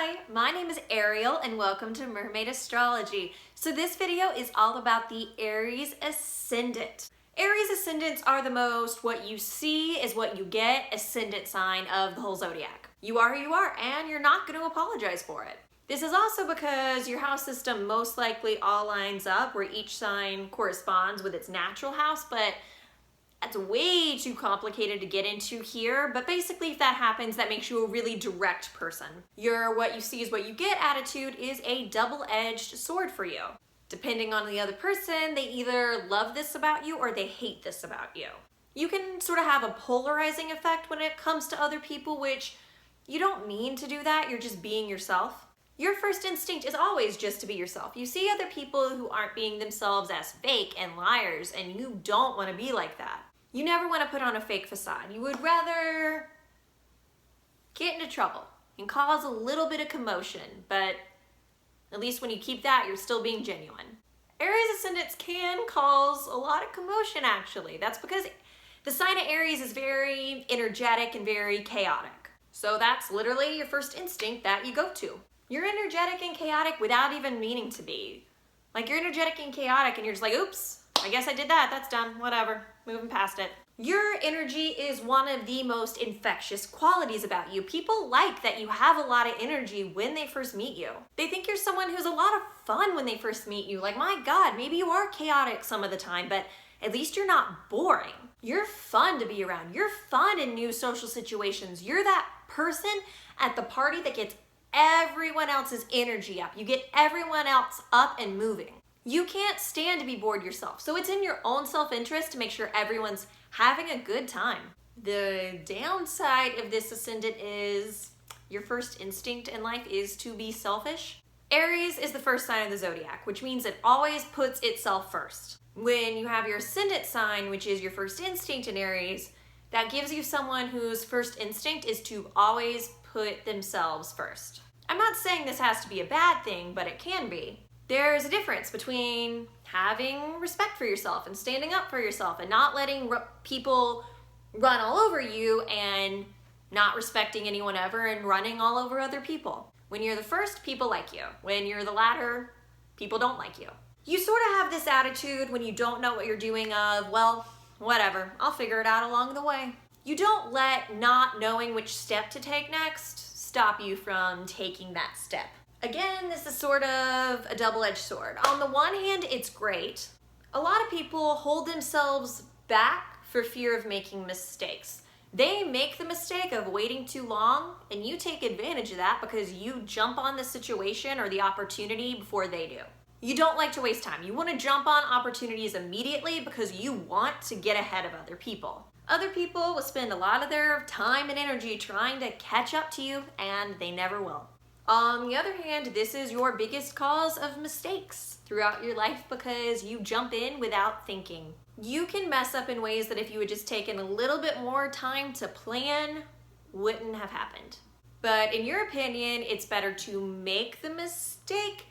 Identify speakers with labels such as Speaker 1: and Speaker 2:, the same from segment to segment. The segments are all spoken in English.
Speaker 1: Hi, my name is Ariel and welcome to Mermaid Astrology. So this video is all about the Aries Ascendant. Aries Ascendants are the most what you see is what you get ascendant sign of the whole zodiac. You are who you are and you're not going to apologize for it. This is also because your house system most likely all lines up where each sign corresponds with its natural house, but that's way too complicated to get into here, but basically if that happens, that makes you a really direct person. Your what you see is what you get attitude is a double-edged sword for you. Depending on the other person, they either love this about you or they hate this about you. You can sort of have a polarizing effect when it comes to other people, which you don't mean to do that, you're just being yourself. Your first instinct is always just to be yourself. You see other people who aren't being themselves as fake and liars, and you don't want to be like that. You never want to put on a fake facade. You would rather get into trouble and cause a little bit of commotion, but at least when you keep that, you're still being genuine. Aries ascendants can cause a lot of commotion, actually. That's because the sign of Aries is very energetic and very chaotic. So that's literally your first instinct that you go to. You're energetic and chaotic without even meaning to be. Like, you're energetic and chaotic and you're just like, oops, I guess I did that, that's done, whatever, moving past it. Your energy is one of the most infectious qualities about you. People like that you have a lot of energy when they first meet you. They think you're someone who's a lot of fun when they first meet you. Like, my God, maybe you are chaotic some of the time, but at least you're not boring. You're fun to be around. You're fun in new social situations. You're that person at the party that gets everyone else's energy up. You get everyone else up and moving. You can't stand to be bored yourself, so it's in your own self-interest to make sure everyone's having a good time. The downside of this ascendant is your first instinct in life is to be selfish. Aries is the first sign of the zodiac, which means it always puts itself first. When you have your ascendant sign, which is your first instinct in Aries, that gives you someone whose first instinct is to always put themselves first. I'm not saying this has to be a bad thing, but it can be. There's a difference between having respect for yourself and standing up for yourself and not letting people run all over you and not respecting anyone ever and running all over other people. When you're the first, people like you. When you're the latter, people don't like you. You sort of have this attitude when you don't know what you're doing of, well, whatever, I'll figure it out along the way. You don't let not knowing which step to take next stop you from taking that step. Again, this is sort of a double-edged sword. On the one hand, it's great. A lot of people hold themselves back for fear of making mistakes. They make the mistake of waiting too long, and you take advantage of that because you jump on the situation or the opportunity before they do. You don't like to waste time. You want to jump on opportunities immediately because you want to get ahead of other people. Other people will spend a lot of their time and energy trying to catch up to you, and they never will. On the other hand, this is your biggest cause of mistakes throughout your life because you jump in without thinking. You can mess up in ways that if you had just taken a little bit more time to plan, wouldn't have happened. But in your opinion, it's better to make the mistake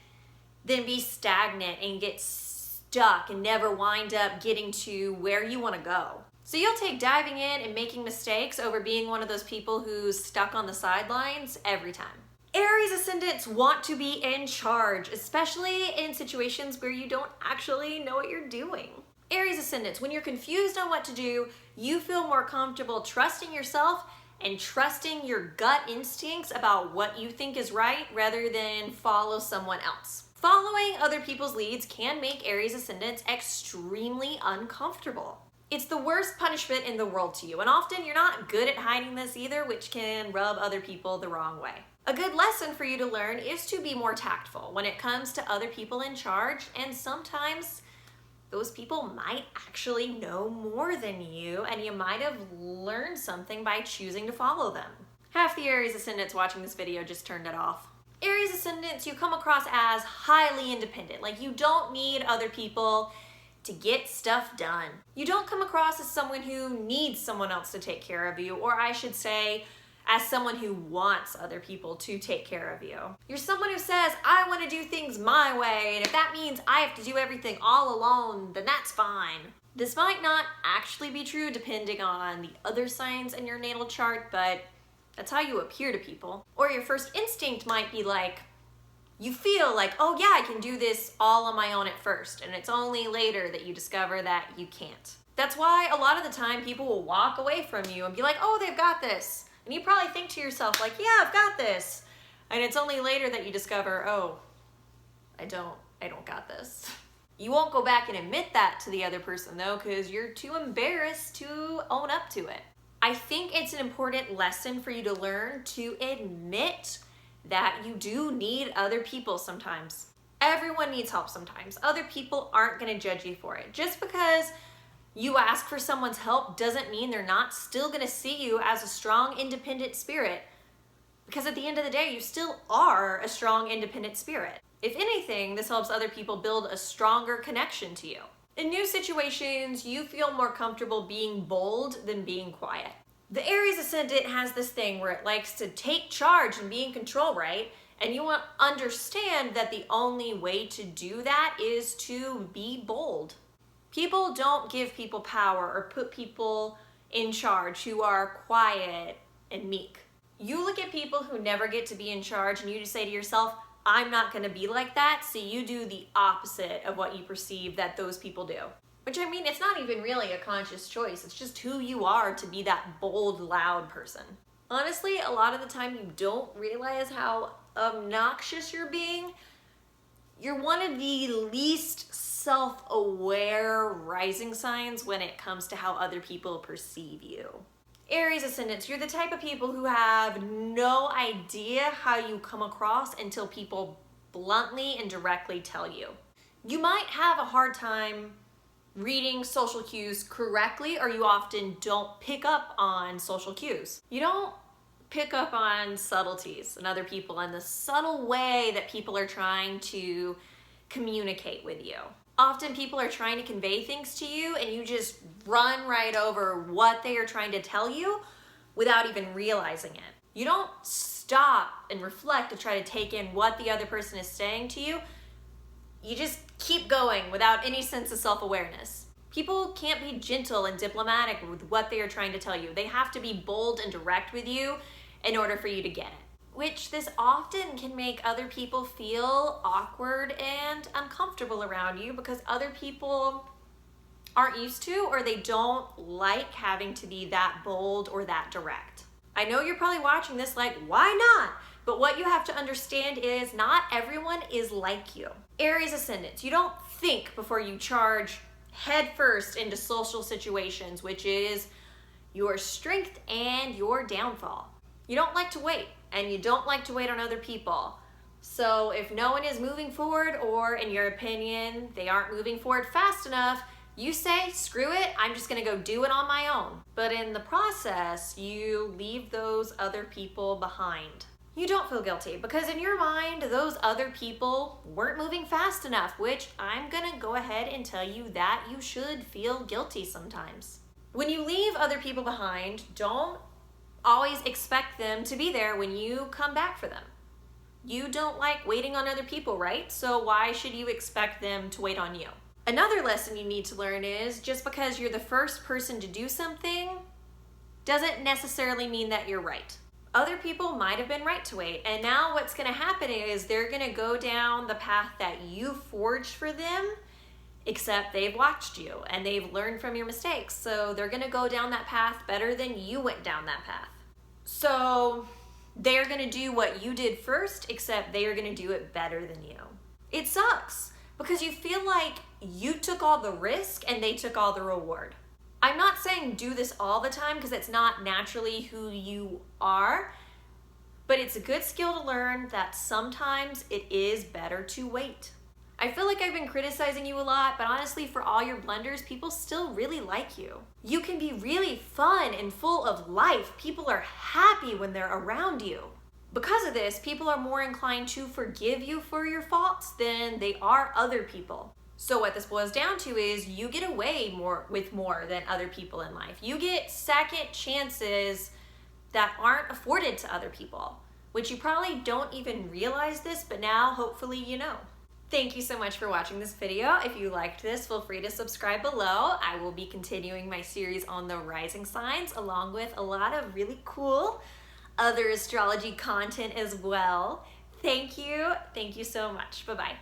Speaker 1: than be stagnant and get stuck and never wind up getting to where you want to go. So you'll take diving in and making mistakes over being one of those people who's stuck on the sidelines every time. Aries ascendants want to be in charge, especially in situations where you don't actually know what you're doing. Aries ascendants, when you're confused on what to do, you feel more comfortable trusting yourself and trusting your gut instincts about what you think is right rather than follow someone else. Following other people's leads can make Aries ascendants extremely uncomfortable. It's the worst punishment in the world to you, and often you're not good at hiding this either, which can rub other people the wrong way. A good lesson for you to learn is to be more tactful when it comes to other people in charge, and sometimes those people might actually know more than you, and you might have learned something by choosing to follow them. Half the Aries ascendants watching this video just turned it off. Aries ascendants, you come across as highly independent, like you don't need other people to get stuff done. You don't come across as someone who needs someone else to take care of you, or I should say, as someone who wants other people to take care of you. You're someone who says, I want to do things my way, and if that means I have to do everything all alone, then that's fine. This might not actually be true depending on the other signs in your natal chart, but That's how you appear to people. Or your first instinct might be like, you feel like, oh yeah, I can do this all on my own at first, and it's only later that you discover that you can't. That's why a lot of the time people will walk away from you and be like, oh, they've got this. And you probably think to yourself like, yeah, I've got this. And it's only later that you discover, oh, I don't got this. You won't go back and admit that to the other person though, because you're too embarrassed to own up to it. I think it's an important lesson for you to learn to admit that you do need other people sometimes. Everyone needs help sometimes. Other people aren't gonna judge you for it. Just because you ask for someone's help doesn't mean they're not still gonna see you as a strong, independent spirit. Because at the end of the day, you still are a strong, independent spirit. If anything, this helps other people build a stronger connection to you. In new situations, you feel more comfortable being bold than being quiet. The Aries Ascendant has this thing where it likes to take charge and be in control, right? And you want to understand that the only way to do that is to be bold. People don't give people power or put people in charge who are quiet and meek. You look at people who never get to be in charge and you just say to yourself, I'm not going to be like that, so you do the opposite of what you perceive that those people do. Which, I mean, it's not even really a conscious choice. It's just who you are to be that bold, loud person. Honestly, a lot of the time you don't realize how obnoxious you're being. You're one of the least self-aware rising signs when it comes to how other people perceive you. Aries Ascendants, you're the type of people who have no idea how you come across until people bluntly and directly tell you. You might have a hard time reading social cues correctly, or you often don't pick up on social cues. You don't pick up on subtleties in other people and the subtle way that people are trying to communicate with you. Often people are trying to convey things to you and you just run right over what they are trying to tell you without even realizing it. You don't stop and reflect to try to take in what the other person is saying to you. You just keep going without any sense of self-awareness. People can't be gentle and diplomatic with what they are trying to tell you. They have to be bold and direct with you in order for you to get it. Which this often can make other people feel awkward and uncomfortable around you because other people aren't used to or they don't like having to be that bold or that direct. I know you're probably watching this like, why not? But what you have to understand is not everyone is like you. Aries Ascendants, you don't think before you charge headfirst into social situations, which is your strength and your downfall. You don't like to wait, and you don't like to wait on other people. So if no one is moving forward, or in your opinion, they aren't moving forward fast enough, you say, screw it, I'm just gonna go do it on my own. But in the process, you leave those other people behind. You don't feel guilty because in your mind, those other people weren't moving fast enough, which I'm gonna go ahead and tell you that you should feel guilty sometimes. When you leave other people behind, don't always expect them to be there when you come back for them. You don't like waiting on other people, right? So why should you expect them to wait on you? Another lesson you need to learn is just because you're the first person to do something doesn't necessarily mean that you're right. Other people might have been right to wait, and now what's gonna happen is they're gonna go down the path that you forged for them, except they've watched you and they've learned from your mistakes. So they're gonna go down that path better than you went down that path. So they're gonna do what you did first, except they are gonna do it better than you. It sucks because you feel like you took all the risk and they took all the reward. I'm not saying do this all the time because it's not naturally who you are, but it's a good skill to learn that sometimes it is better to wait. I feel like I've been criticizing you a lot, but honestly, for all your blunders, people still really like you. You can be really fun and full of life. People are happy when they're around you. Because of this, people are more inclined to forgive you for your faults than they are other people. So what this boils down to is you get away with more than other people in life. You get second chances that aren't afforded to other people, which you probably don't even realize this, but now hopefully you know. Thank you so much for watching this video. If you liked this, feel free to subscribe below. I will be continuing my series on the rising signs along with a lot of really cool other astrology content as well. Thank you so much. Bye-bye.